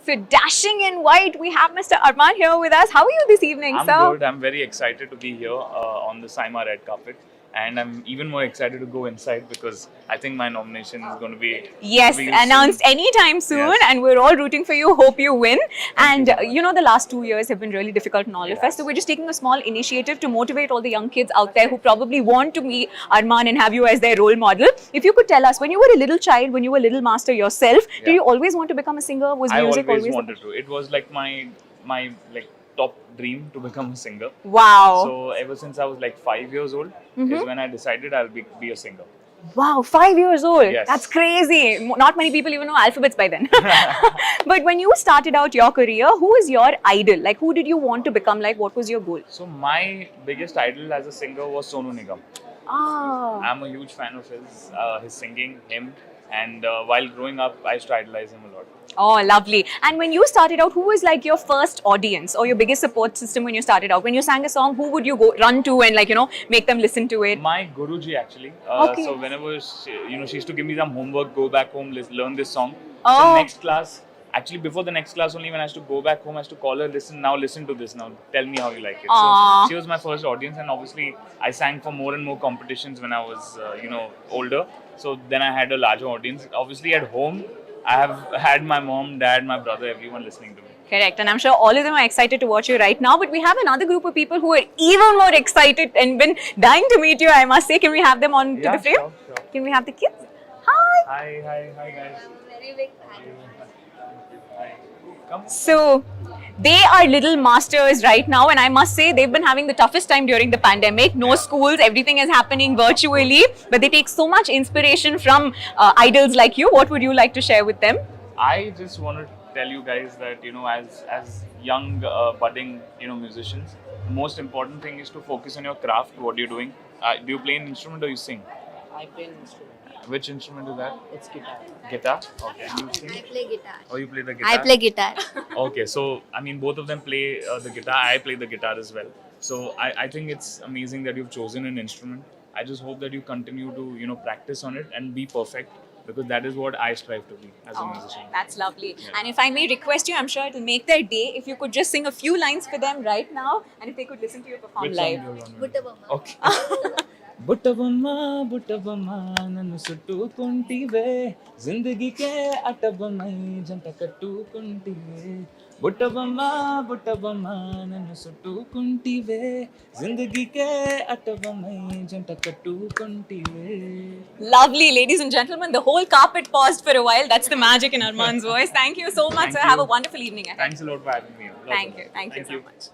So dashing in white, we have Mr. Arman here with us. How are you this evening, I'm sir? good. I'm very excited to be here on the SIMA red carpet. And I'm even more excited to go inside because I think my nomination is going to be Yes, revealed announced soon. anytime soon, Yes. and we're all rooting for you. Hope you win. And you so much. you know, the last 2 years have been really difficult in all of us. Yes. So we're just taking a small initiative to motivate all the young kids out there who probably want to meet Arman and have you as their role model. If you could tell us, when you were a little child, when you were a little master yourself, did Yeah. you always want to become a singer? Was I music always always? wanted to. It was like my like top dream to become a singer. Wow. So ever since I was like 5 years old is when I decided I'll be a singer. Wow, 5 years old. Yes. That's crazy. Not many people even know alphabets by then. But when you started out your career, who was your idol? Like, who did you want to become? Like, what was your goal? So my biggest idol as a singer was Sonu Nigam. Ah. I'm a huge fan of his singing, him. And while growing up, I used to idolize him a lot. Oh, lovely. And when you started out, who was like your first audience or your biggest support system when you started out? When you sang a song, who would you go run to and, like, you know, make them listen to it? My Guruji actually. Okay. So whenever she used to give me some homework, go back home, learn this song. Oh. So next class, actually before the next class only, when I used to go back home, I used to call her, listen to this now. Tell me how you like it. Aww. So she was my first audience, and obviously I sang for more and more competitions when I was older. So then I had a larger audience. Obviously at home, I have had my mom, dad, my brother, everyone listening to me. Correct. And I'm sure all of them are excited to watch you right now. But we have another group of people who are even more excited and been dying to meet you, I must say. Can we have them on to the frame? Sure. Can we have the kids? Hi. Hi guys. Very big fan. Hi. Come. So they are little masters right now, and I must say they've been having the toughest time during the pandemic. No schools, everything is happening virtually, but they take so much inspiration from idols like you. What would you like to share with them? I just want to tell you guys that as young budding musicians, the most important thing is to focus on your craft. What you're doing. Do you play an instrument or you sing? I play an instrument. Which instrument is that? It's guitar. Guitar. Okay. And you I sing? play guitar. Or you play the guitar? I play guitar. Okay, so I mean, both of them play the guitar. I play the guitar as well. So I think it's amazing that you've chosen an instrument. I just hope that you continue to practice on it and be perfect, because that is what I strive to be as a musician. That's lovely. Yeah. And if I may request you, I'm sure it'll make their day if you could just sing a few lines for them right now, and if they could listen to you perform Which live. song do you want? Buttabamma. Okay. బుట్టబొమ్మ బుట్టబొమ్మ నన్ను చుట్టుకుంటివే జిందగీకే అట్టబొమ్మై జంట కట్టుకుంటివే బుట్టబొమ్మ బుట్టబొమ్మ నన్ను చుట్టుకుంటివే జిందగీకే అట్టబొమ్మై జంట కట్టుకుంటివే. Lovely, ladies and gentlemen. The whole carpet paused for a while. That's the magic in Arman's voice. Thank you so much, Thank sir. you. Have a wonderful evening ahead. Thanks a lot for having me here. Thank you so much.